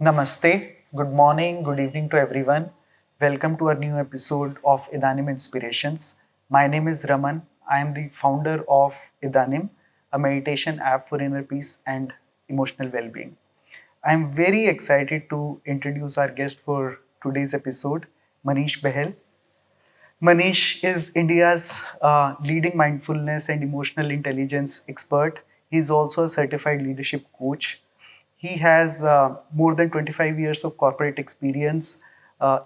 Namaste, good morning, good evening to everyone. Welcome to our new episode of Idanim Inspirations. My name is Raman. I am the founder of Idanim, a meditation app for inner peace and emotional well being. I am very excited to introduce our guest for today's episode, Manish Behl. Manish is India's leading mindfulness and emotional intelligence expert. He is also a certified leadership coach. He has more than 25 years of corporate experience,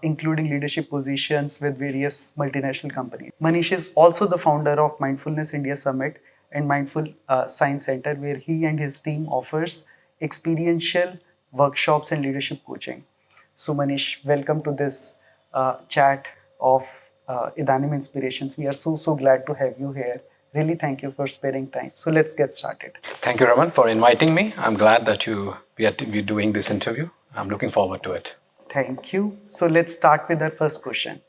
including leadership positions with various multinational companies. Manish is also the founder of Mindfulness India Summit and Mindful Science Center, where he and his team offers experiential workshops and leadership coaching. So, Manish, welcome to this chat of Idanim Inspirations. We are so glad to have you here. Really, thank you for sparing time. So, let's get started. Thank you, Raman, for inviting me. I'm glad that we are doing this interview. I'm looking forward to it. Thank you. So, let's start with our first question.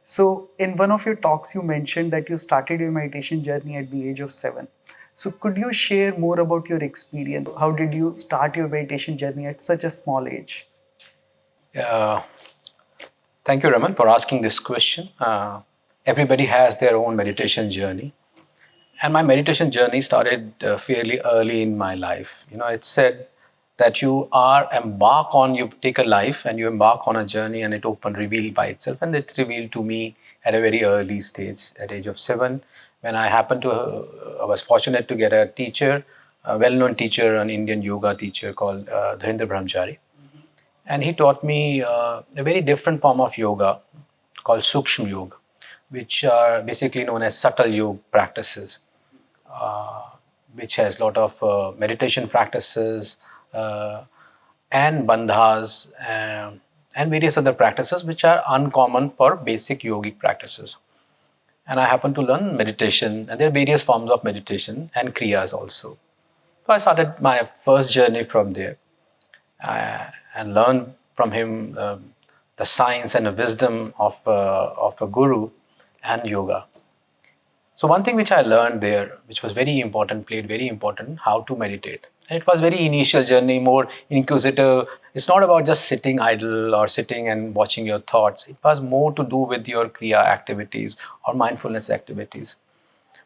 So, in one of your talks, you mentioned that you started your meditation journey at the age of 7. So, could you share more about your experience? How did you start your meditation journey at such a small age? Thank you, Raman, for asking this question. Everybody has their own meditation journey. And my meditation journey started fairly early in my life. It's said that you take a life and you embark on a journey and it revealed by itself. And it revealed to me at a very early stage, at age of 7, when I was fortunate to get a teacher, a well-known teacher, an Indian yoga teacher called Dharendra Brahmachari. And he taught me a very different form of yoga called Sukshma Yoga, which are basically known as subtle yoga practices, which has a lot of meditation practices and bandhas and various other practices which are uncommon for basic yogic practices. And I happened to learn meditation, and there are various forms of meditation and kriyas also. So I started my first journey from there and learned from him the science and the wisdom of a guru and yoga. So one thing which I learned there, which was very important, how to meditate. And it was very initial journey, more inquisitive. It's not about just sitting idle or sitting and watching your thoughts. It was more to do with your kriya activities or mindfulness activities.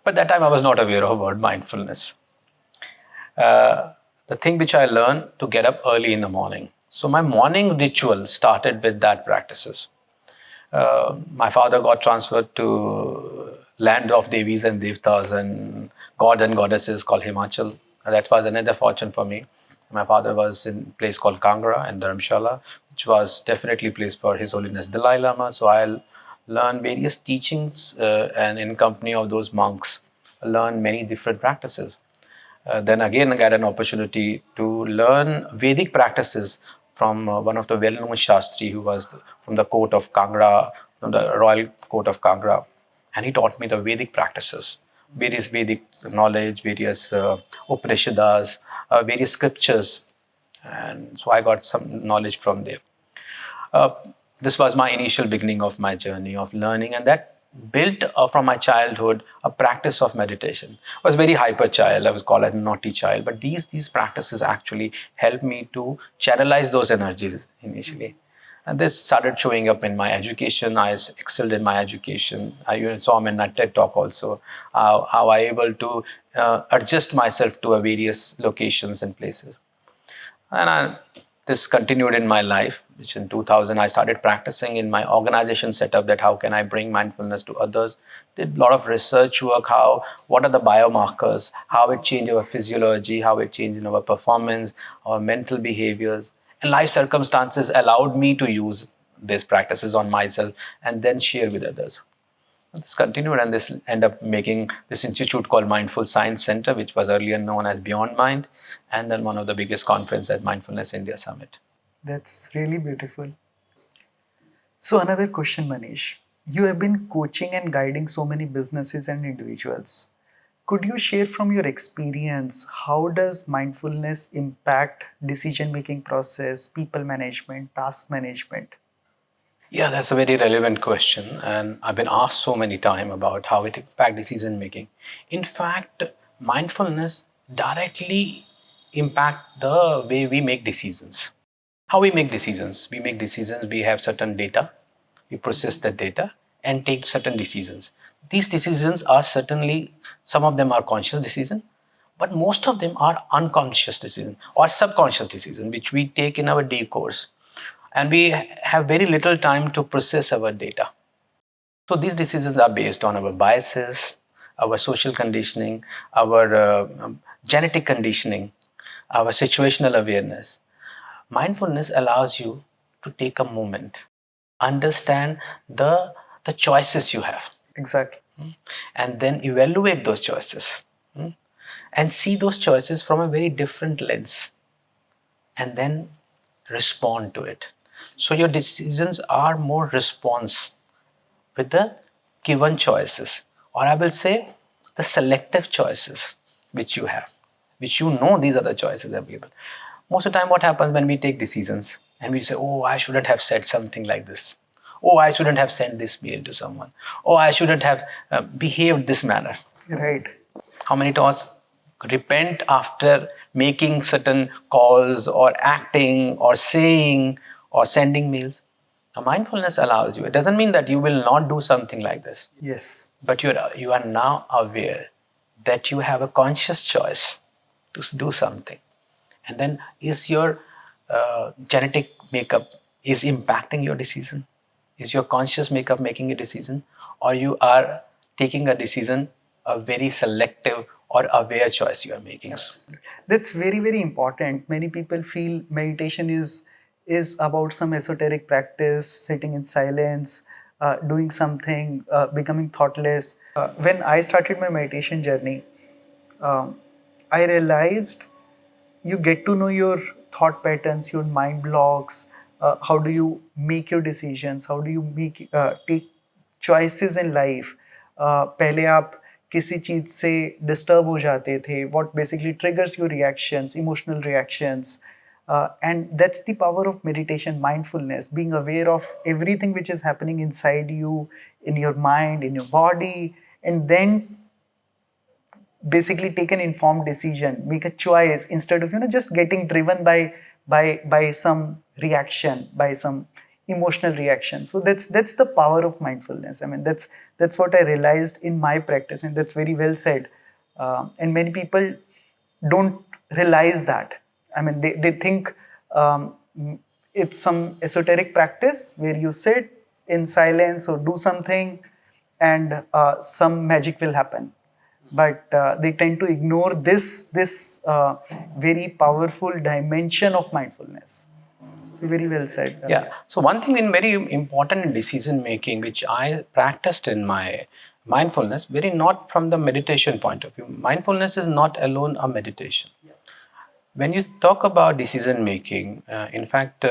But that time I was not aware of word mindfulness. The thing which I learned to get up early in the morning. So my morning ritual started with that practices. My father got transferred to land of Devis and Devtas and god and goddesses called Himachal. That was another fortune for me. My father was in a place called Kangra in Dharamshala, which was definitely a place for His Holiness Dalai Lama. So I'll learn various teachings and in company of those monks, learn many different practices. Then again, I got an opportunity to learn Vedic practices from one of the well-known Shastri who was from the court of Kangra, from the royal court of Kangra. And he taught me the Vedic practices, various Vedic knowledge, various Upanishads, various scriptures. And so I got some knowledge from there. This was my initial beginning of my journey of learning, and that built from my childhood a practice of meditation. I was a very hyper child. I was called a naughty child, but these practices actually helped me to channelize those energies initially. And this started showing up in my education. I excelled in my education. You saw me in my TED talk also, how I able to adjust myself to various locations and places. And this continued in my life, which in 2000 I started practicing in my organization setup, that how can I bring mindfulness to others. Did a lot of research work, what are the biomarkers, how it changed our physiology, how it changed in our performance, our mental behaviors. And life circumstances allowed me to use these practices on myself and then share with others. This continued, and this ended up making this institute called Mindful Science Center, which was earlier known as Beyond Mind, and then one of the biggest conferences at Mindfulness India Summit. That's really beautiful. So, another question, Manish. You have been coaching and guiding so many businesses and individuals. Could you share from your experience how does mindfulness impact decision making process, people management, task management? Yeah, that's a very relevant question, and I've been asked so many times about how it impacts decision making. In fact, mindfulness directly impact the way we make decisions. How we make decisions? We make decisions, we have certain data, we process the data and take certain decisions. These decisions are certainly, some of them are conscious decisions, but most of them are unconscious decisions or subconscious decisions, which we take in our day course. And we have very little time to process our data. So these decisions are based on our biases, our social conditioning, our genetic conditioning, our situational awareness. Mindfulness allows you to take a moment, understand the choices you have, Exactly. and then evaluate those choices, and see those choices from a very different lens, and then respond to it. So your decisions are more response with the given choices, or I will say the selective choices which you have, which you know these are the choices available. Most of the time, what happens when we take decisions and we say, oh, I shouldn't have said something like this. Oh, I shouldn't have sent this mail to someone. Oh, I shouldn't have behaved this manner. Right. How many times repent after making certain calls or acting or saying or sending mails? Now, mindfulness allows you. It doesn't mean that you will not do something like this, Yes. but you are now aware that you have a conscious choice to do something. And then is your genetic makeup is impacting your decision? Is your conscious makeup making a decision, or you are taking a decision, a very selective or aware choice you are making? That's very, very important. Many people feel meditation is about some esoteric practice, sitting in silence, doing something, becoming thoughtless. When I started my meditation journey, um, I realized you get to know your thought patterns, your mind blocks, how do you make your decisions, how do you make take choices in life. पहले आप किसी चीज से disturb हो जाते थे, what basically triggers your reactions, emotional reactions. And that's the power of meditation, mindfulness, being aware of everything which is happening inside you, in your mind, in your body, and then basically take an informed decision, make a choice, instead of just getting driven by some reaction, by some emotional reaction. So that's the power of mindfulness. I mean, that's what I realized in my practice, and that's very well said. And many people don't realize that. I mean, they think it's some esoteric practice where you sit in silence or do something and some magic will happen. But they tend to ignore this very powerful dimension of mindfulness. So very well said. Yeah. So one thing in very important in decision making, which I practiced in my mindfulness, very not from the meditation point of view. Mindfulness is not alone a meditation. When you talk about decision making, in fact,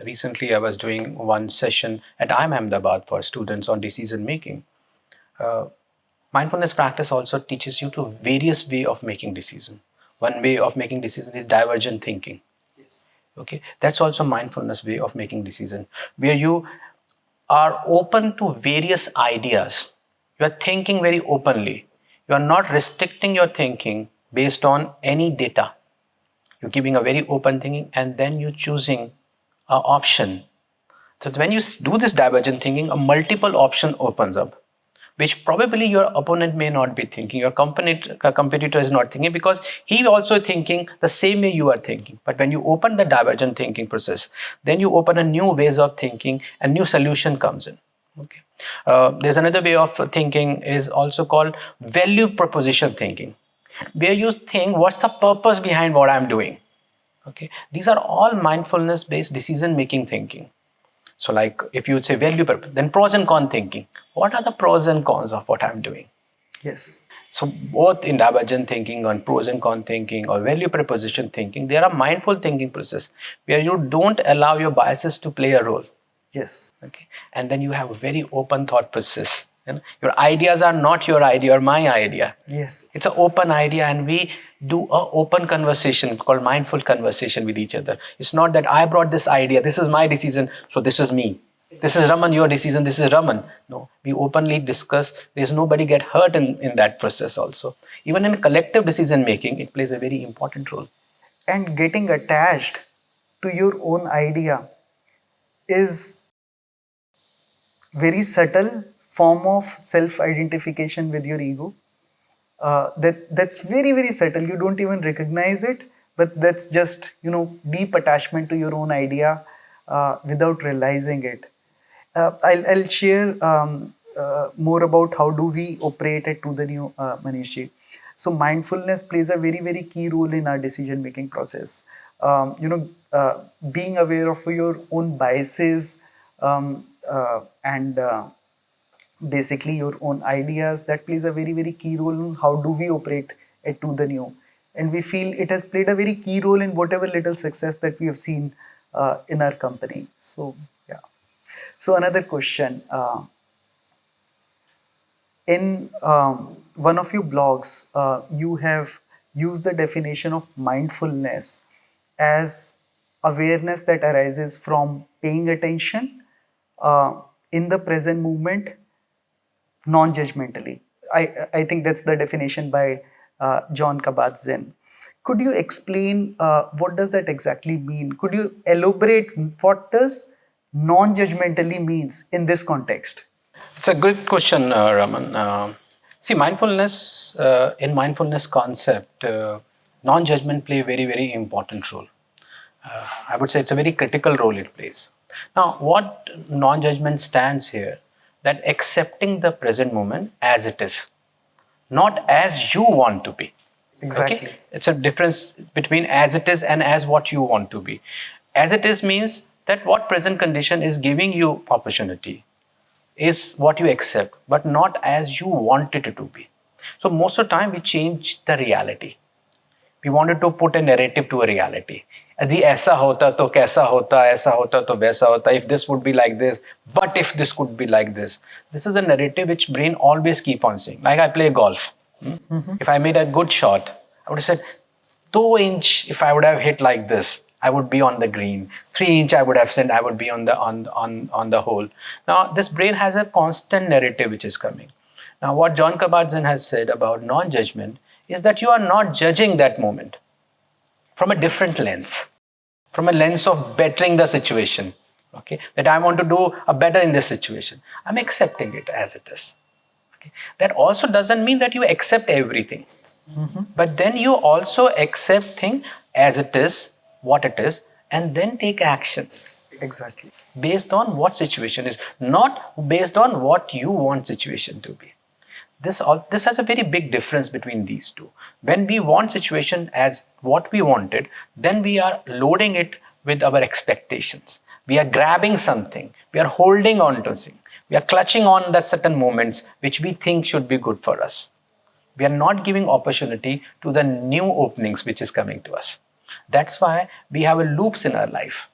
recently I was doing one session at IIM Ahmedabad for students on decision making. Mindfulness practice also teaches you to various way of making decision. One way of making decision is divergent thinking. Okay, that's also mindfulness way of making decision, where you are open to various ideas. You are thinking very openly. You are not restricting your thinking based on any data. You're giving a very open thinking, and then you choosing an option. So when you do this divergent thinking, a multiple option opens up, which probably your opponent may not be thinking, your competitor is not thinking, because he also thinking the same way you are thinking. But when you open the divergent thinking process, then you open a new ways of thinking and new solution comes in. Okay. There's another way of thinking is also called value proposition thinking, where you think what's the purpose behind what I'm doing. Okay. These are all mindfulness based decision making thinking. So like if you would say value purpose, then pros and cons thinking. What are the pros and cons of what I'm doing? Yes. So both in divergent thinking, on pros and cons thinking, or value proposition thinking, there are mindful thinking process where you don't allow your biases to play a role. Yes. Okay. And then you have a very open thought process. Your ideas are not your idea or my idea. Yes. It's an open idea, and we do an open conversation called mindful conversation with each other. It's not that I brought this idea, this is my decision, so this is me. This is Raman, your decision, this is Raman. No, we openly discuss. There's nobody get hurt in that process also. Even in collective decision making, it plays a very important role. And getting attached to your own idea is very subtle form of self-identification with your ego. That's very very subtle. You don't even recognize it, but that's just deep attachment to your own idea without realizing it. I'll share more about how do we operate it to the new Manishi. So mindfulness plays a very very key role in our decision making process. Being aware of your own biases and basically your own ideas, that plays a very very key role in how do we operate it to the new, and we feel it has played a very key role in whatever little success that we have seen in our company. So yeah. So another question, in one of your blogs, you have used the definition of mindfulness as awareness that arises from paying attention uh, in the present moment non-judgmentally. I think that's the definition by John Kabat-Zinn. Could you explain what does that exactly mean? Could you elaborate what does non-judgmentally means in this context? It's a good question, Raman. See, mindfulness, in mindfulness concept, non-judgment play a very, very important role. I would say it's a very critical role it plays. Now, what non-judgment stands here, that accepting the present moment as it is, not as you want to be. Exactly. Okay, it's a difference between as it is and as what you want to be. As it is means that what present condition is giving you opportunity is what you accept, but not as you want it to be. So most of the time we change the reality. We wanted to put a narrative to a reality. यदि ऐसा होता तो कैसा होता, ऐसा होता तो वैसा होता, if this would be like this, but if this could be like this. This is a narrative which brain always keep on saying. Like I play golf. If I made a good shot, I would have said 2 inch, if I would have hit like this, I would be on the green. 3 inch, I would have said I would be on the hole. Now this brain has a constant narrative which is coming. Now what John Kabat-Zinn has said about non-judgment is that you are not judging that moment from a different lens, from a lens of bettering the situation. Okay, that I want to do a better in this situation. I'm accepting it as it is. Okay, that also doesn't mean that you accept everything, but then you also accept thing as it is, what it is, and then take action Exactly. based on what situation is, not based on what you want situation to be. This has a very big difference between these two. When we want situation as what we wanted, then we are loading it with our expectations. We are grabbing something. We are holding on to something. We are clutching on that certain moments which we think should be good for us. We are not giving opportunity to the new openings which is coming to us. That's why we have a loops in our life.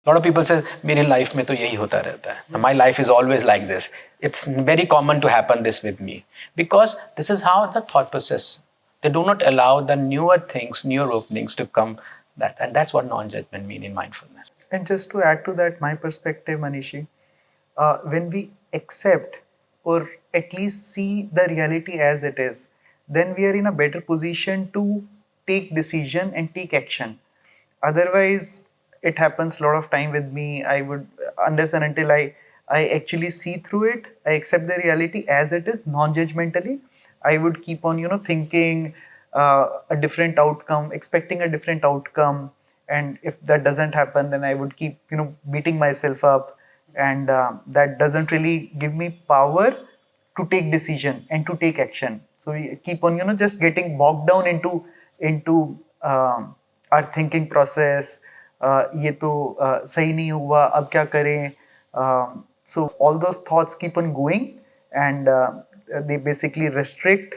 A lot of people say, मेरी life में तो यही होता रहता है. My life is always like this. It's very common to happen this with me. Because this is how the thought process, they do not allow the newer things, newer openings to come. And that's what non-judgment mean in mindfulness. And just to add to that, my perspective, Manishi, when we accept or at least see the reality as it is, then we are in a better position to take decision and take action. Otherwise, it happens a lot of time with me. I would, unless and until I actually see through it, I accept the reality as it is, non-judgmentally, I would keep on, thinking a different outcome, expecting a different outcome. And if that doesn't happen, then I would keep, beating myself up. And that doesn't really give me power to take decision and to take action. So we keep on, just getting bogged down into our thinking process. ये तो सही नहीं हुआ, अब क्या करें? So all those thoughts keep on going, and they basically restrict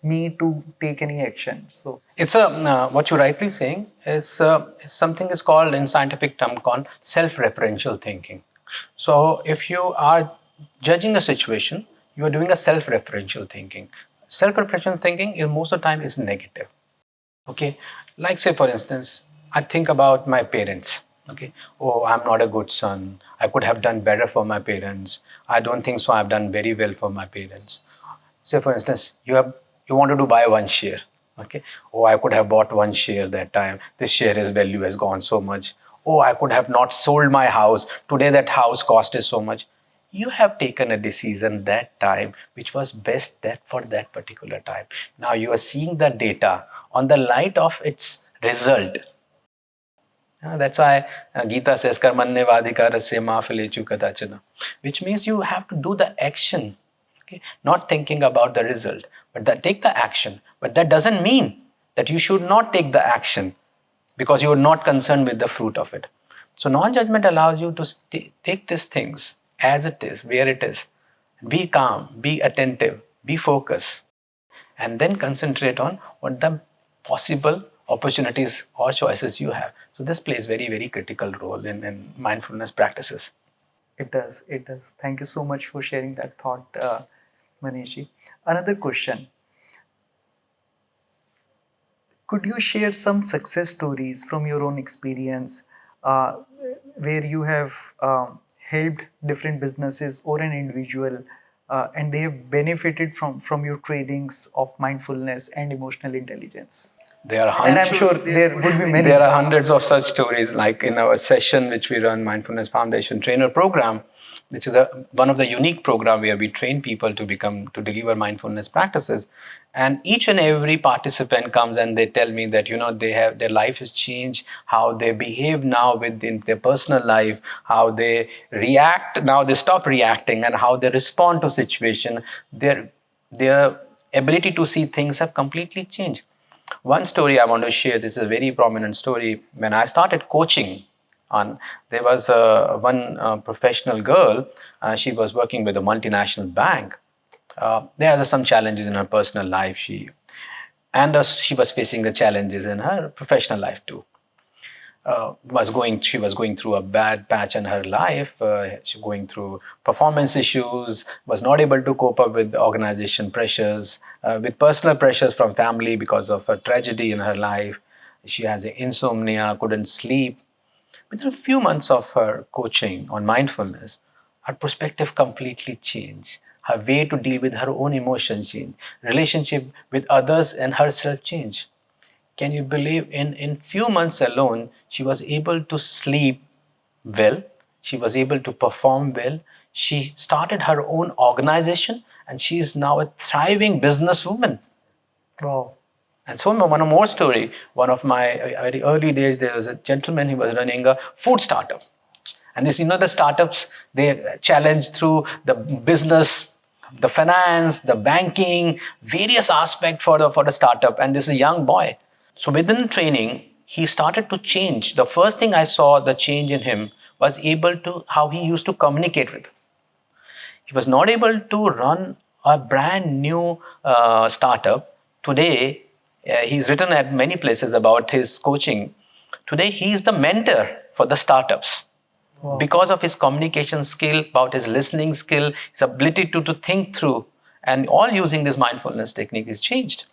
me to take any action. So it's what you're rightly saying is something is called in scientific term called self-referential thinking. So if you are judging a situation, you are doing a self-referential thinking. Self-referential thinking is most of the time is negative. Okay, like say for instance, I think about my parents. Okay, oh, I'm not a good son. I could have done better for my parents. I don't think so. I've done very well for my parents. Say for instance, you wanted to buy one share. Okay, oh, I could have bought one share that time. This share's value has gone so much. Oh, I could have not sold my house. Today that house cost is so much. You have taken a decision that time which was best that for that particular time. Now you are seeing the data on the light of its result. That's why Gita says, Karmanyavadhikarasya ma phalechu kadachana, which means you have to do the action, okay? Not thinking about the result, but take the action. But that doesn't mean that you should not take the action because you are not concerned with the fruit of it. So non-judgment allows you to take these things as it is, where it is. Be calm, be attentive, be focused, and then concentrate on what the possible opportunities or choices you have. So this plays very, very critical role in mindfulness practices. It does. It does. Thank you so much for sharing that thought, Manishji. Another question. Could you share some success stories from your own experience uh, where you have helped different businesses or an individual and they have benefited from your trainings of mindfulness and emotional intelligence? There are And I'm hundreds. sure there would be many. There are hundreds of such stories, like in our session which we run, Mindfulness Foundation Trainer Program, which is one of the unique program where we train people to deliver mindfulness practices. And each and every participant comes and they tell me that their life has changed, how they behave now within their personal life, how they react now, they stop reacting, and how they respond to situation. Their ability to see things have completely changed. One story I want to share, this is a very prominent story. When I started coaching, there was one professional girl, she was working with a multinational bank. There are some challenges in her personal life. She was facing the challenges in her professional life too. She was going through a bad patch in her life. She was going through performance issues, was not able to cope up with organization pressures, with personal pressures from family because of a tragedy in her life. She has insomnia, couldn't sleep. Within a few months of her coaching on mindfulness, her perspective completely changed. Her way to deal with her own emotions changed. Relationship with others and herself changed. Can you believe in few months alone, she was able to sleep well, she was able to perform well, she started her own organization, and she is now a thriving businesswoman. Wow. And so one more story. One of my very early days, there was a gentleman, he was running a food startup. And the startups, they challenge through the business, the finance, the banking, various aspects for the startup. And this is a young boy. So within training, he started to change. The first thing I saw the change in him was how he used to communicate with. He was not able to run a brand new startup. Today, he's written at many places about his coaching. Today, he is the mentor for the startups. Wow. Because of his communication skill, about his listening skill, his ability to think through, and all using this mindfulness technique is changed.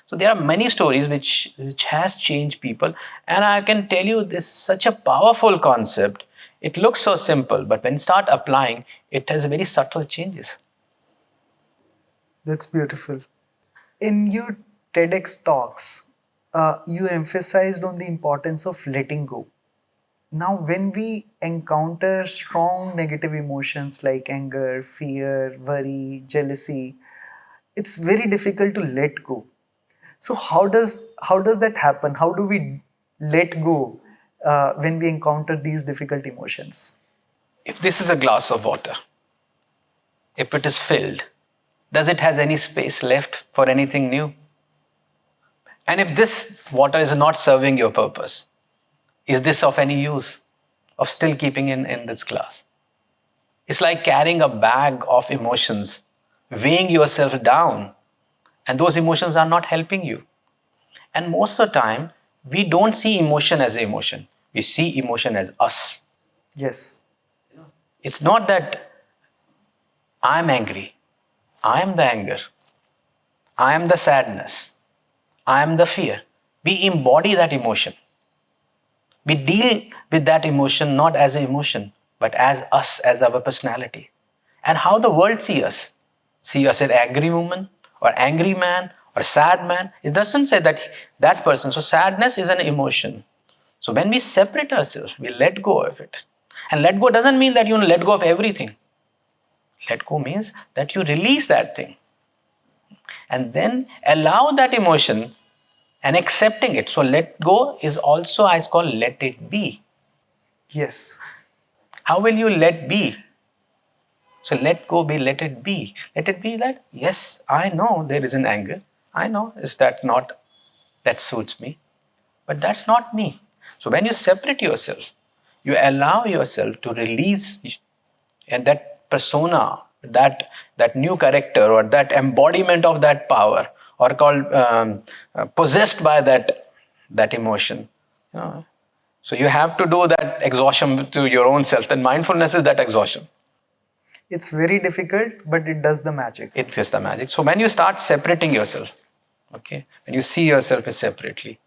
So there are many stories which has changed people. And I can tell you this is such a powerful concept. It looks so simple, but when you start applying, it has very subtle changes. That's beautiful. In your TEDx talks, you emphasized on the importance of letting go. Now, when we encounter strong negative emotions like anger, fear, worry, jealousy, it's very difficult to let go. So how does that happen? How do we let go when we encounter these difficult emotions? If this is a glass of water, if it is filled, does it has any space left for anything new? And if this water is not serving your purpose, is this of any use of still keeping in this glass? It's like carrying a bag of emotions, weighing yourself down, and those emotions are not helping you. And most of the time, we don't see emotion as emotion. We see emotion as us. Yes. It's not that I'm angry. I am the anger. I am the sadness. I am the fear. We embody that emotion. We deal with that emotion not as an emotion, but as us, as our personality. And how the world see us an angry woman or angry man or sad man. It doesn't say that person. So sadness is an emotion. So when we separate ourselves, we let go of it. And let go doesn't mean that you let go of everything. Let go means that you release that thing and then allow that emotion and accepting it. So let go is also, I call, let it be. Yes. How will you let be? So let go be, let it be. Let it be that, yes, I know there is an anger. I know, is that not, that suits me. But that's not me. So when you separate yourself, you allow yourself to release, and that persona, that new character or that embodiment of that power, or called possessed by that emotion. You know. So you have to do that exhaustion to your own self. Then mindfulness is that exhaustion. It's very difficult, but it does the magic. It is the magic. So when you start separating yourself, okay, when you see yourself as separately,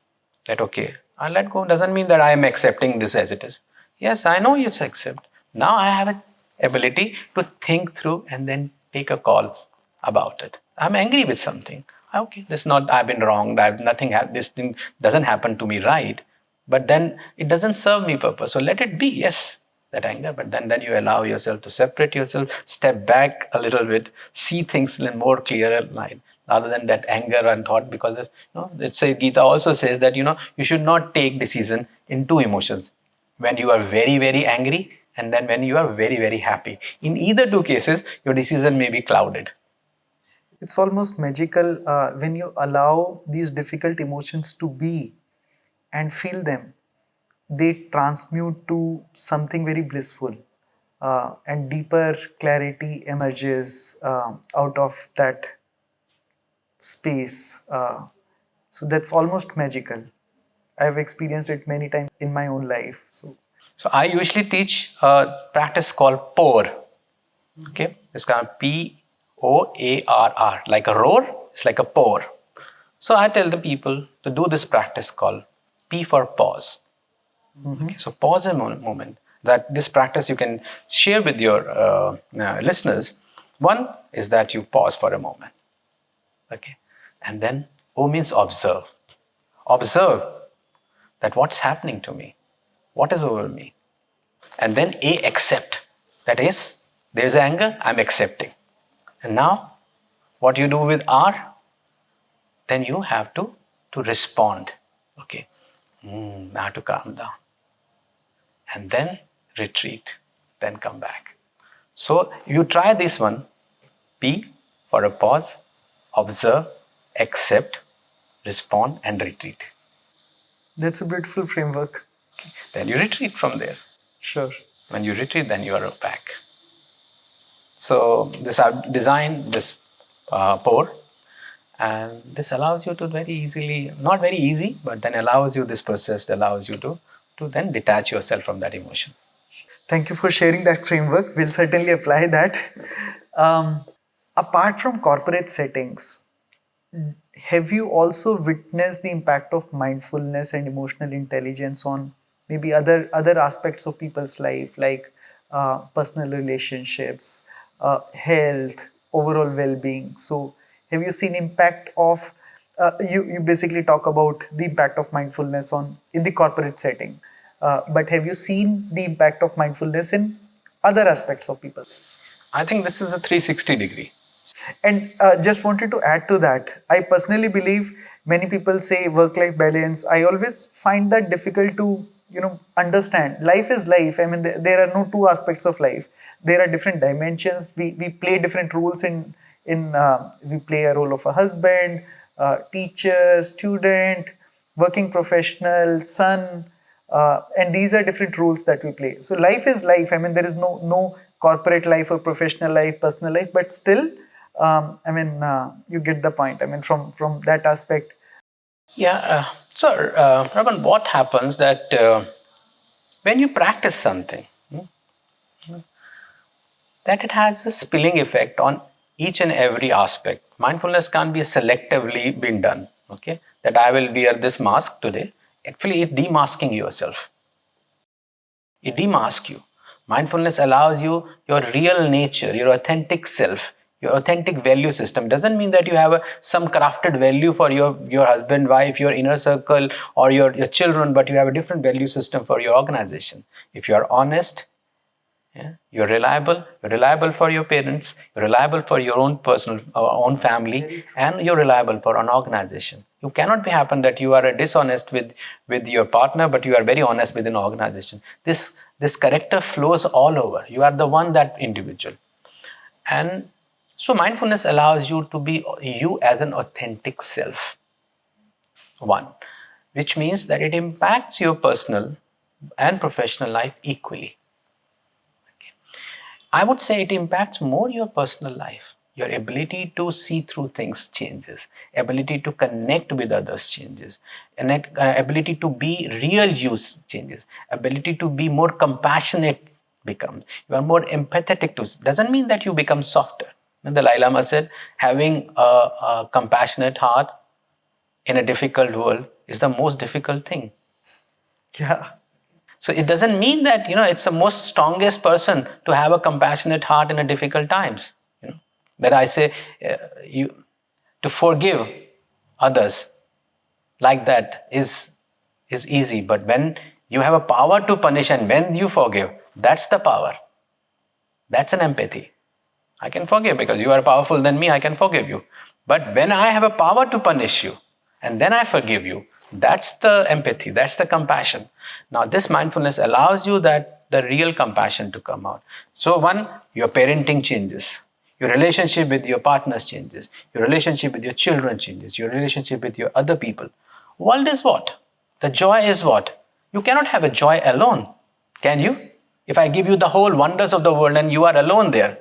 that okay, I let go doesn't mean that I am accepting this as it is. Yes, I know it's accept. Now I have an ability to think through and then take a call about it. I'm angry with something. Okay, this not I've been wronged. I've nothing. This thing doesn't happen to me right, but then it doesn't serve me purpose. So let it be. Yes, that anger, but then you allow yourself to separate yourself, step back a little bit, see things in a more clearer light rather than that anger and thought. Because it's a Gita also says that you should not take decision in two emotions, when you are very very angry and then when you are very very happy. In either two cases your decision may be clouded. It's almost magical when you allow these difficult emotions to be and feel them. They transmute to something very blissful, and deeper clarity emerges out of that space. So that's almost magical. I've experienced it many times in my own life. So I usually teach a practice called pour. Okay, it's kind of POARR, like a roar, it's like a pour. So I tell the people to do this practice called P for pause. Okay, so pause a moment. That this practice you can share with your listeners. One is that you pause for a moment. Okay, and then O means observe. Observe that what's happening to me, what is over me, and then A, accept. That is, there's anger, I'm accepting. And now, what you do with R, then you have to respond. Okay, now to calm down. And then retreat, then come back. So you try this one, P for a pause, observe, accept, respond, and retreat. That's a beautiful framework. Then you retreat from there. Sure. When you retreat, then you are back. So this I've designed this pour, and this allows you to very easily, not very easy, but then allows you this process, allows you to then detach yourself from that emotion. Thank you for sharing that framework. We'll certainly apply that. Um, Apart from corporate settings, have you also witnessed the impact of mindfulness and emotional intelligence on maybe other aspects of people's life, like personal relationships, health, overall well-being? So have you seen impact of you basically talk about the impact of mindfulness on in the corporate setting, but have you seen the impact of mindfulness in other aspects of people? I think this is a 360-degree. And just wanted to add to that, I personally believe many people say work-life balance. I always find that difficult to understand. Life is life. I mean, there are no two aspects of life. There are different dimensions. We play different roles we play a role of a husband, teacher, student, working professional, son, and these are different roles that we play. So life is life. I mean, there is no corporate life or professional life, personal life, but still, you get the point. I mean, from that aspect. Yeah. Raman, what happens that when you practice something, that it has a spilling effect on each and every aspect. Mindfulness can't be selectively being done. Okay, that I will wear this mask today. Actually, it demasking yourself. It demasks you. Mindfulness allows you your real nature, your authentic self, Your authentic value system doesn't mean that you have some crafted value for your husband, wife, your inner circle, or your children, but you have a different value system for your organization. If you are honest, yeah, you're reliable for your parents, you're reliable for your own personal, own family, and you're reliable for an organization. You cannot be happen that you are dishonest with your partner, but you are very honest with an organization. This character flows all over. You are the one, that individual. And so mindfulness allows you to be you as an authentic self. One, which means that it impacts your personal and professional life equally. I would say it impacts more your personal life. Your ability to see through things changes. Ability to connect with others changes. And ability to be real use changes. Ability to be more compassionate becomes. You are more empathetic to. Doesn't mean that you become softer. And the Dalai Lama said, having a compassionate heart in a difficult world is the most difficult thing. Yeah. So it doesn't mean that it's the most strongest person to have a compassionate heart in a difficult times. That I say you to forgive others like that is easy, but when you have a power to punish and when you forgive, that's the power. That's an empathy. I can forgive because you are powerful than me. I can forgive you. But when I have a power to punish you and then I forgive you, that's the empathy. That's the compassion. Now, this mindfulness allows you that the real compassion to come out. So, one, your parenting changes. Your relationship with your partners changes. Your relationship with your children changes. Your relationship with your other people. World is what? The joy is what? You cannot have a joy alone. Can you? If I give you the whole wonders of the world and you are alone there,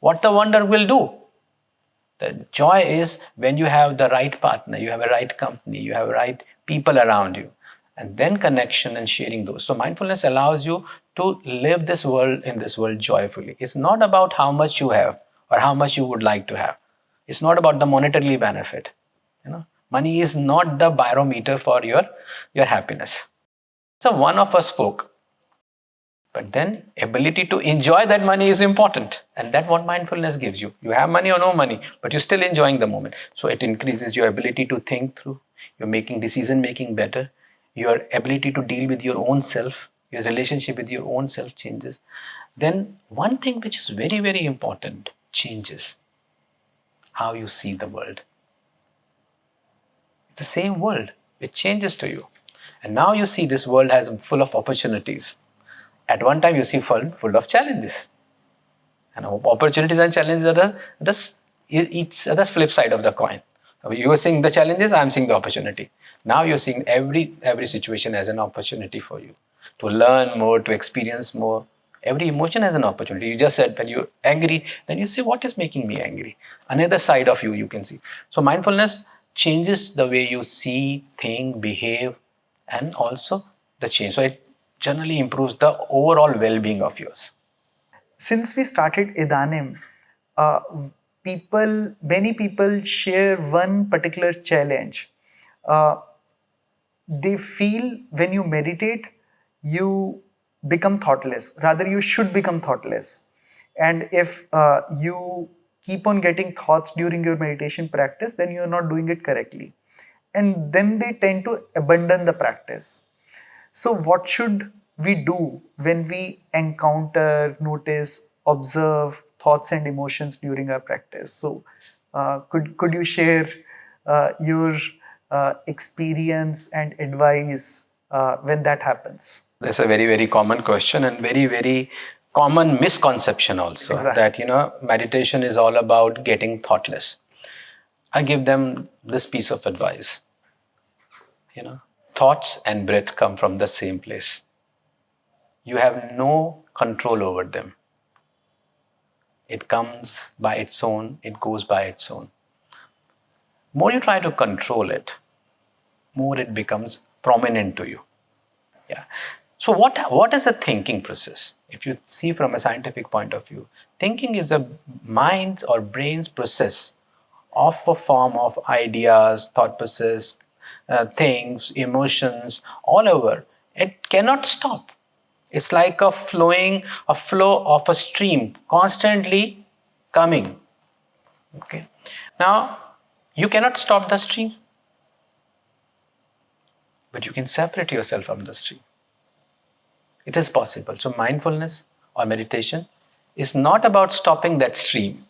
what the wonder will do? The joy is when you have the right partner, you have a right company, you have right people around you, and then connection and sharing those. So mindfulness allows you to live this world in this world joyfully. It's not about how much you have or how much you would like to have. It's not about the monetary benefit. Money is not the barometer for your happiness. So one of us spoke. But then ability to enjoy that money is important. And that's what mindfulness gives you. You have money or no money, but you're still enjoying the moment. So it increases your ability to think through. You're making decision making better. Your ability to deal with your own self, your relationship with your own self changes. Then one thing which is very, very important changes how you see the world. It's the same world. It changes to you. And now you see this world has full of opportunities. At one time, you see full of challenges. And opportunities and challenges are each other's flip side of the coin. You are seeing the challenges, I'm seeing the opportunity. Now you're seeing every situation as an opportunity for you to learn more, to experience more. Every emotion has an opportunity. You just said when you're angry, then you say, what is making me angry? Another side of you can see. So mindfulness changes the way you see, think, behave, and also the change. So it generally improves the overall well-being of yours. Since we started Idanim, uh, many people share one particular challenge. Uh, they feel when you meditate, you become thoughtless. Rather, you should become thoughtless. And if you keep on getting thoughts during your meditation practice, then you are not doing it correctly. And then they tend to abandon the practice. So, what should we do when we encounter, notice, observe thoughts and emotions during our practice? So, could you share your experience and advice when that happens? That's a very, very common question and very, very common misconception also. Exactly. That, meditation is all about getting thoughtless. I give them this piece of advice. Thoughts and breath come from the same place. You have no control over them. It comes by its own, it goes by its own. More you try to control it, more it becomes prominent to you. Yeah. So what is the thinking process? If you see from a scientific point of view, thinking is a mind's or brain's process of a form of ideas, thought process, things, emotions, all over. It cannot stop. It's like a flow of a stream constantly coming. Okay. Now, you cannot stop the stream, but you can separate yourself from the stream. It is possible. So, mindfulness or meditation is not about stopping that stream.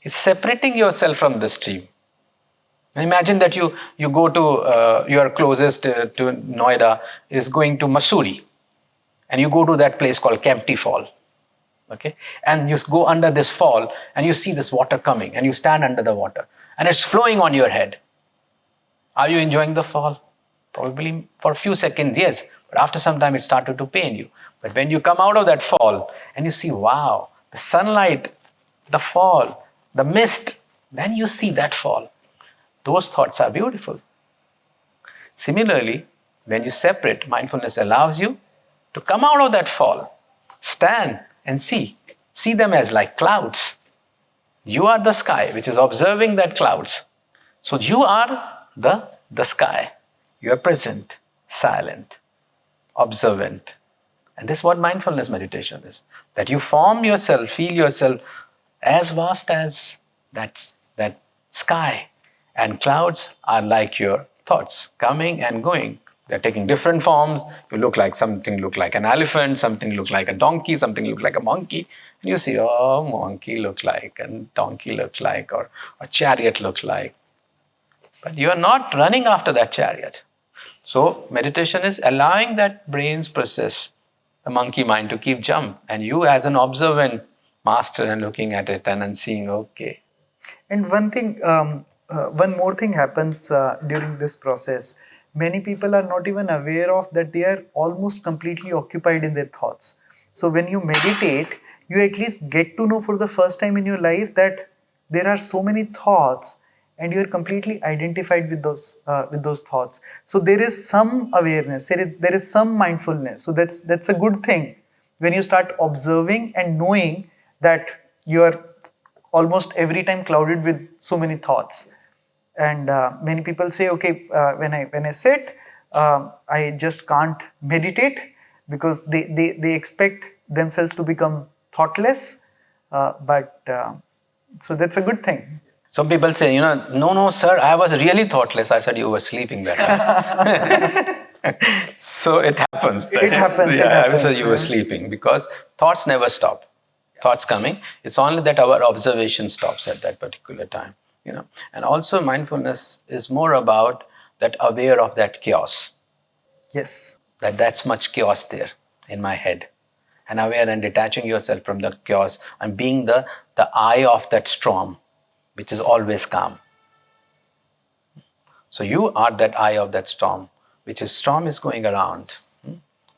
It's separating yourself from the stream. Imagine that you go to your closest to Noida is going to Mussoorie, and you go to that place called Kempty Fall. Okay, and you go under this fall and you see this water coming, and you stand under the water and it's flowing on your head. Are you enjoying the fall? Probably for a few seconds, yes, but after some time it started to pain you. But when you come out of that fall and you see, wow, the sunlight, the fall, the mist, then you see that fall. Those thoughts are beautiful. Similarly, when you separate, mindfulness allows you to come out of that fall, stand and see them as like clouds. You are the sky which is observing that clouds. So you are the sky. You are present, silent, observant. And this is what mindfulness meditation is. That you form yourself, feel yourself as vast as that sky. And clouds are like your thoughts, coming and going. They're taking different forms. You look like something, look like an elephant, something look like a donkey, something look like a monkey. And you see, oh, monkey look like, and donkey looks like, or a chariot looks like. But you are not running after that chariot. So meditation is allowing that brain's process, the monkey mind, to keep jump. And you as an observant master and looking at it and then seeing, okay. And one more thing happens during this process. Many people are not even aware of that they are almost completely occupied in their thoughts. So when you meditate, you at least get to know for the first time in your life that there are so many thoughts, and you are completely identified with those thoughts. So there is some awareness, there is some mindfulness. So that's a good thing when you start observing and knowing that you are almost every time clouded with so many thoughts. And many people say, okay, when I sit, I just can't meditate because they expect themselves to become thoughtless. But so that's a good thing. Some people say, no, sir, I was really thoughtless. I said, you were sleeping that time. So it happens. It happens. I said you were sleeping because thoughts never stop. Thoughts coming. It's only that our observation stops at that particular time. And also mindfulness is more about that aware of that chaos. Yes. That's much chaos there in my head. And aware and detaching yourself from the chaos and being the eye of that storm, which is always calm. So you are that eye of that storm, which is storm is going around.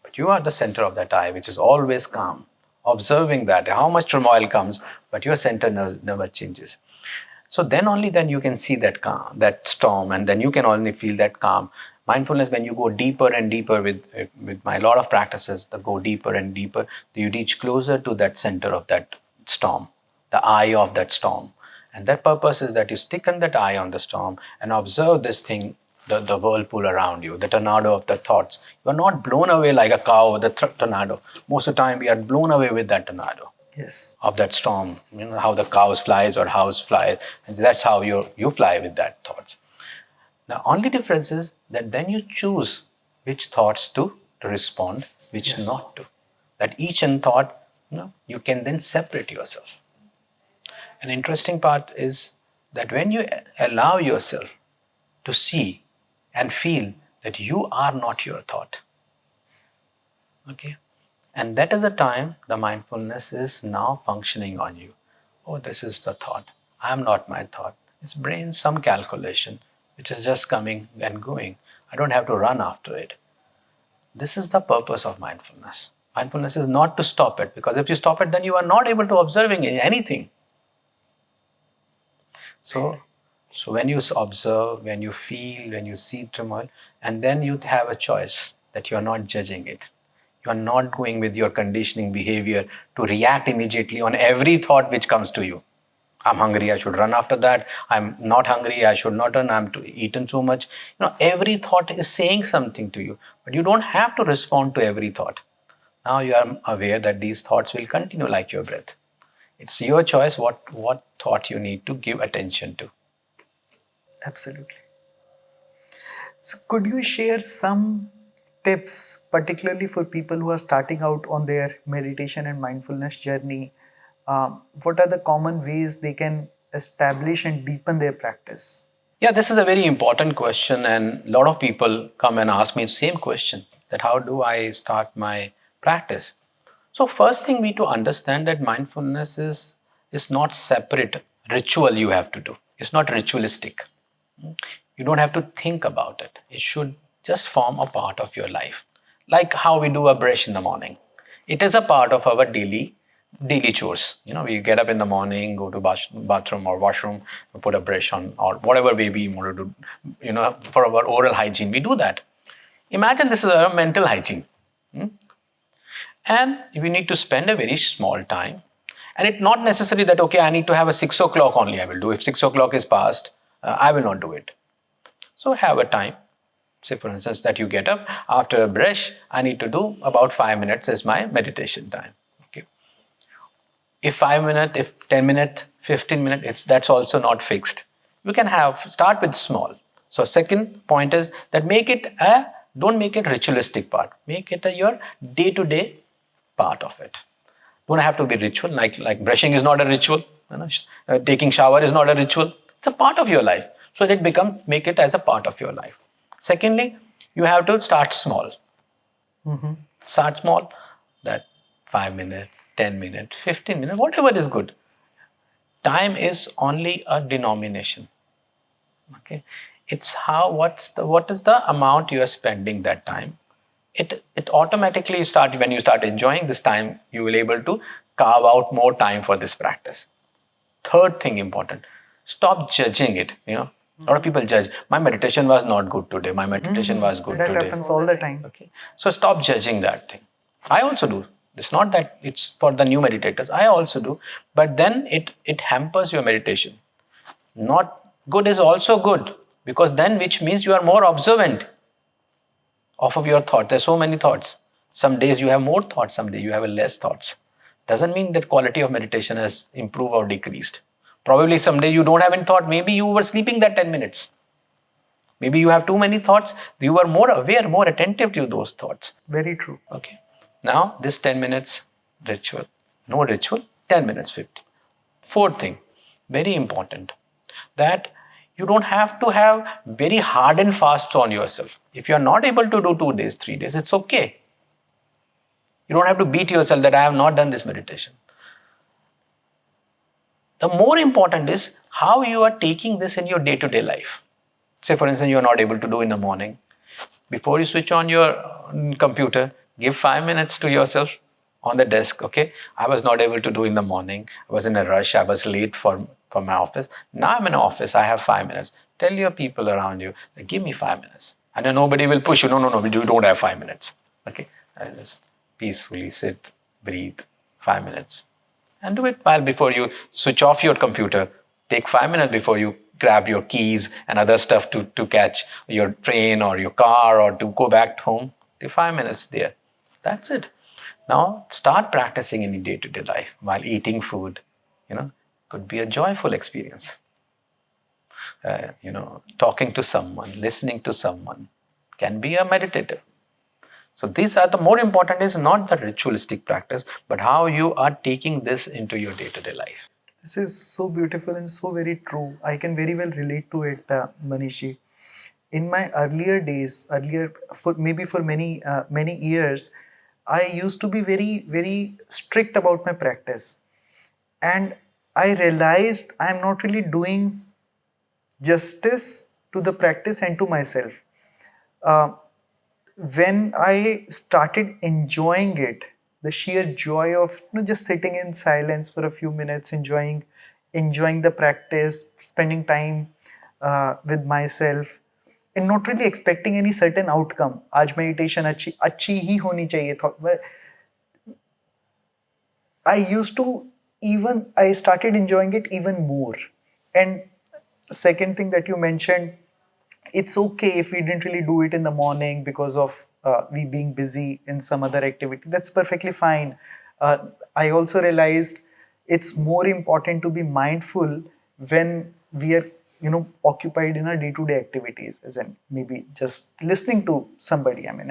But you are the center of that eye, which is always calm. Observing that, how much turmoil comes, but your center never changes. So then you can see that calm, that storm, and then you can only feel that calm. Mindfulness, when you go deeper and deeper with my lot of practices, that go deeper and deeper, you reach closer to that center of that storm, the eye of that storm. And that purpose is that you stick in that eye on the storm and observe this thing, the whirlpool around you, the tornado of the thoughts. You are not blown away like a cow with the tornado. Most of the time we are blown away with that tornado. Yes. Of that storm, how the cows flies or house flies, and that's how you fly with that thoughts. The only difference is that then you choose which thoughts to respond, which not to. That each thought, you can then separate yourself. An interesting part is that when you allow yourself to see and feel that you are not your thought, okay, and that is the time the mindfulness is now functioning on you. Oh, this is the thought. I am not my thought. It's brain, some calculation, which is just coming and going. I don't have to run after it. This is the purpose of mindfulness. Mindfulness is not to stop it, because if you stop it, then you are not able to observing anything. So when you observe, when you feel, when you see turmoil, and then you have a choice that you are not judging it. You are not going with your conditioning behavior to react immediately on every thought which comes to you. I'm hungry, I should run after that. I'm not hungry, I should not run. I'm eaten too much. Every thought is saying something to you, but you don't have to respond to every thought. Now you are aware that these thoughts will continue like your breath. It's your choice what thought you need to give attention to. Absolutely. So, could you share some tips, particularly for people who are starting out on their meditation and mindfulness journey? What are the common ways they can establish and deepen their practice? Yeah, this is a very important question, and a lot of people come and ask me the same question, that how do I start my practice? So first thing we need to understand that mindfulness is not separate ritual you have to do. It's not ritualistic. You don't have to think about it. It should just form a part of your life. Like how we do a brush in the morning. It is a part of our daily chores. We get up in the morning, go to bathroom or washroom, we put a brush on, or whatever way we want to do, for our oral hygiene. We do that. Imagine this is our mental hygiene. And we need to spend a very small time. And it's not necessary that, okay, I need to have a 6 o'clock only I will do. If 6 o'clock is past, I will not do it. So have a time. Say, for instance, that you get up after a brush, I need to do about 5 minutes is my meditation time. Okay. If 5 minutes, if 10 minutes, 15 minutes, that's also not fixed. You can start with small. So second point is that don't make it ritualistic part. Make it your day-to-day part of it. Don't have to be ritual, like brushing is not a ritual. Taking shower is not a ritual. It's a part of your life. So make it as a part of your life. Secondly, you have to start small. Start small, that 5 minutes, 10 minutes, 15 minutes, whatever is good. Time is only a denomination. Okay, it's what is the amount you are spending that time. It automatically when you start enjoying this time, you will able to carve out more time for this practice. Third thing important, stop judging it. A lot of people judge. My meditation was not good today. My meditation was good today. That happens all the time. Okay, so stop judging that thing. I also do. It's not that it's for the new meditators. I also do, but then it hampers your meditation. Not good is also good, because then which means you are more observant of your thought. There's so many thoughts. Some days you have more thoughts, some days you have less thoughts. Doesn't mean that quality of meditation has improved or decreased. Probably someday you don't have any thought. Maybe you were sleeping that 10 minutes. Maybe you have too many thoughts. You are more aware, more attentive to those thoughts. Very true. Okay. Now this 10 minutes ritual. No ritual, 10 minutes, 50. Fourth thing, very important, that you don't have to have very hard and fast on yourself. If you are not able to do 2 days, 3 days, it's okay. You don't have to beat yourself that I have not done this meditation. The more important is how you are taking this in your day-to-day life. Say, for instance, you are not able to do in the morning. Before you switch on your computer, give 5 minutes to yourself on the desk. Okay, I was not able to do in the morning. I was in a rush. I was late for my office. Now I'm in office. I have 5 minutes. Tell your people around you, give me 5 minutes. And then nobody will push you. No, we don't have 5 minutes. Okay, and just peacefully sit, breathe, 5 minutes. And do it while before you switch off your computer. Take 5 minutes before you grab your keys and other stuff to catch your train or your car or to go back home. Take 5 minutes there. That's it. Now start practicing in your day-to-day life while eating food. Could be a joyful experience. Talking to someone, listening to someone can be a meditator. So these are the more important is not the ritualistic practice, but how you are taking this into your day-to-day life. This is so beautiful and so very true. I can very well relate to it, Manishi. In my earlier days, for many years, I used to be very, very strict about my practice. And I realized I'm not really doing justice to the practice and to myself. When I started enjoying it, the sheer joy of just sitting in silence for a few minutes, enjoying the practice, spending time with myself, and not really expecting any certain outcome. आज meditation अच्छी ही होनी चाहिए था. I started enjoying it even more. And second thing that you mentioned, it's okay if we didn't really do it in the morning because of we being busy in some other activity. That's perfectly fine. I also realized it's more important to be mindful when we are, occupied in our day-to-day activities, as in maybe just listening to somebody. I mean,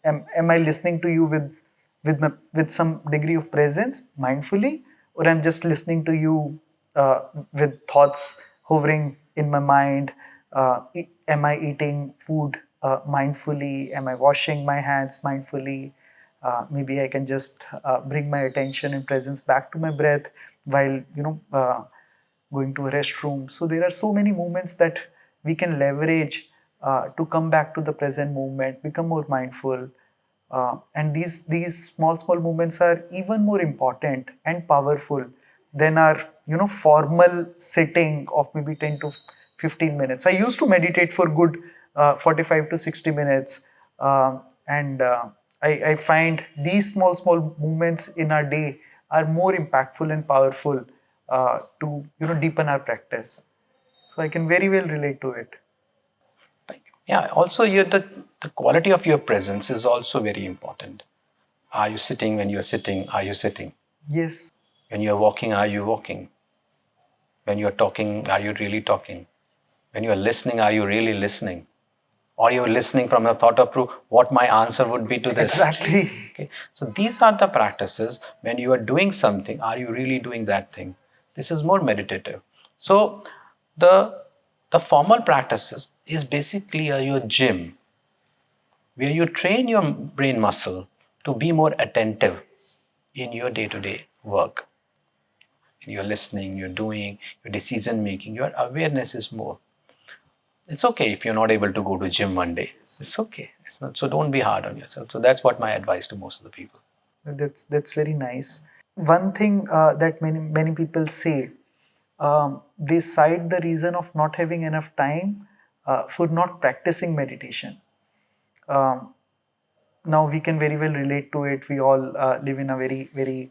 am I listening to you with some degree of presence mindfully, or I'm just listening to you with thoughts hovering in my mind? Am I eating food mindfully? Am I washing my hands mindfully? Maybe I can just bring my attention and presence back to my breath while going to a restroom. So there are so many moments that we can leverage to come back to the present moment, become more mindful. And these small moments are even more important and powerful than our formal sitting of maybe 10 to 15 minutes. I used to meditate for good 45 to 60 minutes, and I find these small moments in our day are more impactful and powerful to deepen our practice. So I can very well relate to it. Yeah, also the quality of your presence is also very important. Are you sitting? When you're sitting, are you sitting? Yes. When you're walking, are you walking? When you're talking, are you really talking? When you're listening, are you really listening? Or you're listening from the thought of what my answer would be to this? Exactly. Okay. So these are the practices. When you are doing something, are you really doing that thing? This is more meditative. So the formal practices is basically your gym, where you train your brain muscle to be more attentive in your day-to-day work. You're listening, you're doing, your decision making, your awareness is more. It's okay if you're not able to go to gym one day. It's okay. It's not, so don't be hard on yourself. So that's what my advice to most of the people. That's very nice. One thing that many people say, they cite the reason of not having enough time for not practicing meditation. Um, Now we can very well relate to it. We all live in a very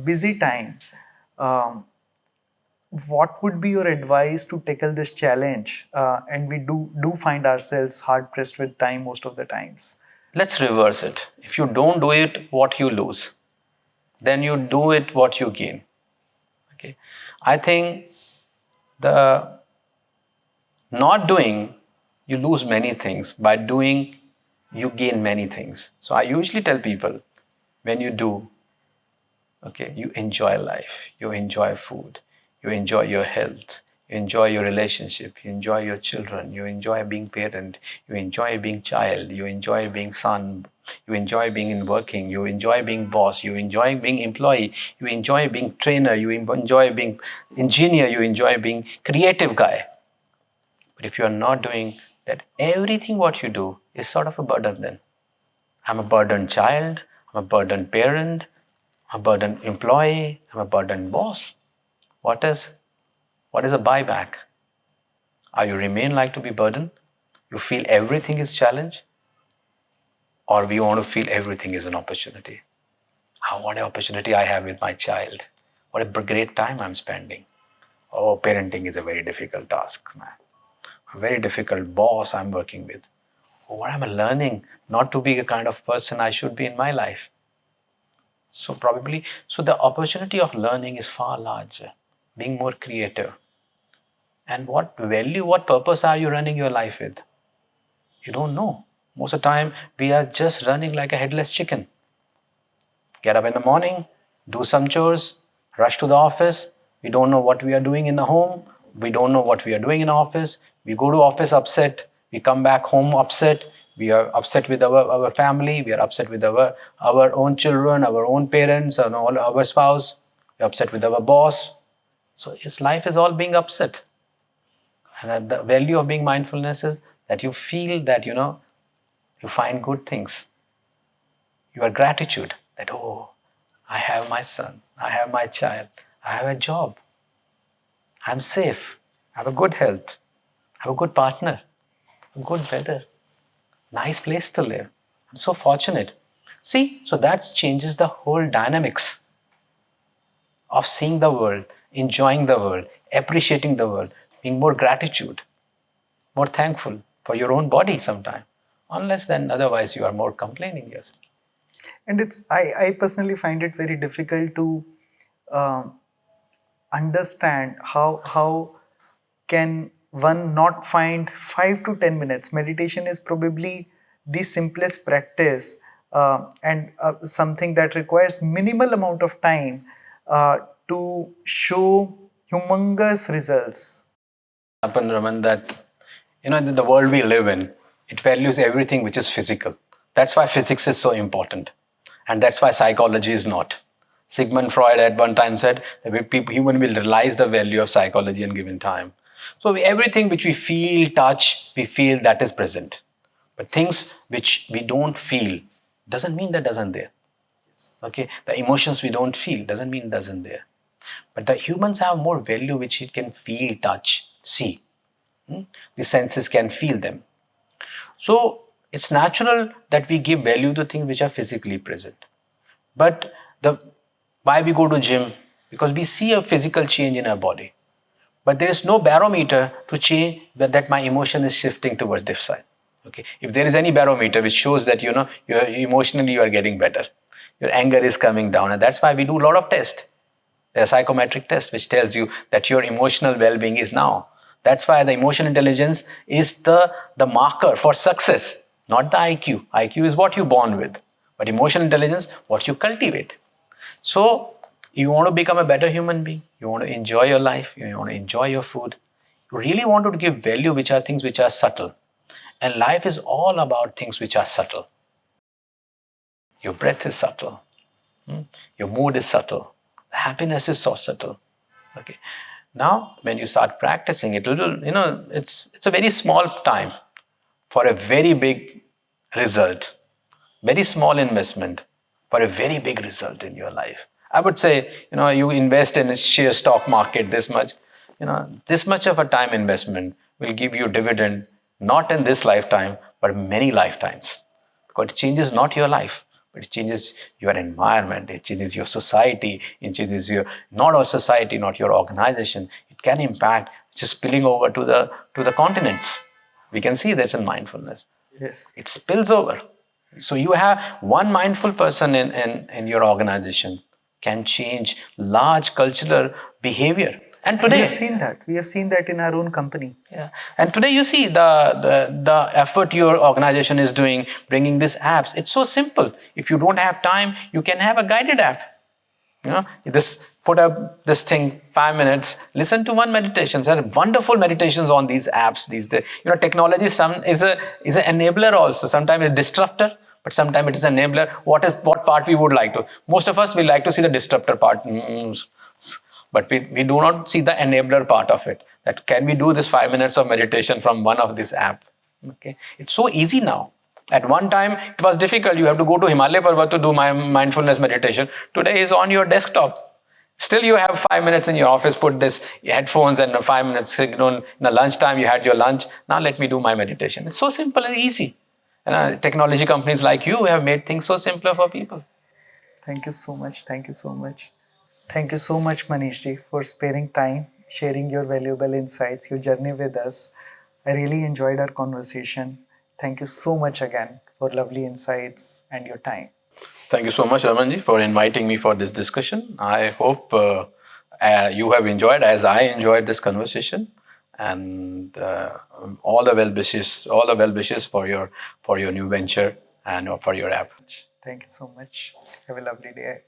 busy time. Um, what would be your advice to tackle this challenge? And we do find ourselves hard pressed with time most of the times. Let's reverse it. If you don't do it, what you lose, then you do it, what you gain. Okay. I think the not doing, you lose many things. By doing, you gain many things. So I usually tell people, when you do, okay, you enjoy life, you enjoy food, you enjoy your health, you enjoy your relationship, you enjoy your children, you enjoy being parent, you enjoy being child, you enjoy being son, you enjoy being in working, you enjoy being boss, you enjoy being employee, you enjoy being trainer, you enjoy being engineer, you enjoy being creative guy. But if you are not doing that, everything what you do is sort of a burden then. I'm a burdened child, I'm a burdened parent, I'm a burdened employee, I'm a burdened boss. What is a buyback? Are you remain like to be burdened? You feel everything is challenge? Or we want to feel everything is an opportunity? What an opportunity I have with my child. What a great time I'm spending. Oh, parenting is a very difficult task, man. A very difficult boss I'm working with. Oh, what am I learning? Not to be the kind of person I should be in my life. So probably, so the opportunity of learning is far larger, being more creative. And what value, what purpose are you running your life with? You don't know. Most of the time, we are just running like a headless chicken. Get up in the morning, do some chores, rush to the office. We don't know what we are doing in the home. We don't know what we are doing in the office. We go to office upset. We come back home upset. We are upset with our family. We are upset with our own children, our own parents, and all our spouse. We're upset with our boss. So his life is all being upset. And the value of being mindfulness is that you feel that, you find good things. Your gratitude that, oh, I have my son, I have my child, I have a job, I'm safe, I have a good health, I have a good partner, a good weather, nice place to live. I'm so fortunate. See, so that changes the whole dynamics of seeing the world, enjoying the world, appreciating the world, being more gratitude, more thankful for your own body sometime. Unless then otherwise you are more complaining, yes. And I personally find it very difficult to um, understand how can one not find 5 to 10 minutes. Meditation is probably the simplest practice, and something that requires minimal amount of time to show humongous results. Happen, Raman, that the world we live in, it values everything which is physical. That's why physics is so important, and that's why psychology is not. Sigmund Freud at one time said that human will realize the value of psychology in given time. So everything which we feel, touch, we feel, that is present. But things which we don't feel doesn't mean that doesn't there. Okay, the emotions we don't feel doesn't mean doesn't there. But the humans have more value which it can feel, touch, see. The senses can feel them. So it's natural that we give value to things which are physically present. But the why we go to gym? Because we see a physical change in our body. But there is no barometer to change that my emotion is shifting towards this side. Okay. If there is any barometer which shows that you're emotionally you are getting better, your anger is coming down, and that's why we do a lot of tests. There are psychometric tests which tells you that your emotional well-being is now. That's why the emotional intelligence is the marker for success, not the IQ. IQ is what you're born with, but emotional intelligence, what you cultivate. So you want to become a better human being, you want to enjoy your life, you want to enjoy your food, you really want to give value, which are things which are subtle. And life is all about things which are subtle. Your breath is subtle. Your mood is subtle. Happiness is so subtle. Okay. Now, when you start practicing, it will, it's a very small time for a very big result. Very small investment for a very big result in your life. I would say, you invest in a share stock market this much, this much of a time investment will give you dividend, not in this lifetime, but many lifetimes. Because it changes not your life, but it changes your environment, it changes your society, it changes your, not our society, not your organization. It can impact, just spilling over to the continents. We can see this in mindfulness. Yes. It spills over. So you have one mindful person in your organization can change large cultural behavior. And We have today, seen that. We have seen that in our own company. yeah. And today you see the effort your organization is doing, bringing these apps. It's so simple. If you don't have time, you can have a guided app. This put up this thing 5 minutes. Listen to one meditation. There are wonderful meditations on these apps. These days, technology is an enabler also. Sometimes it's disruptor, but sometimes it is enabler. What part we would like to? Most of us we like to see the disruptor part. But we do not see the enabler part of it. That can we do this 5 minutes of meditation from one of these apps? Okay, it's so easy now. At one time, it was difficult. You have to go to Himalaya Parvat to do my mindfulness meditation. Today is on your desktop. Still, you have 5 minutes in your office. Put this headphones and 5 minutes. In the lunchtime, you had your lunch. Now let me do my meditation. It's so simple and easy. And technology companies like you have made things so simpler for people. Thank you so much. Thank you so much. Thank you so much, Manishji, for sparing time, sharing your valuable insights, your journey with us. I really enjoyed our conversation. Thank you so much again for lovely insights and your time. Thank you so much, Ramanji, for inviting me for this discussion. I hope you have enjoyed as I enjoyed this conversation, and all the well wishes for your new venture and for your app. Thank you so much. Have a lovely day.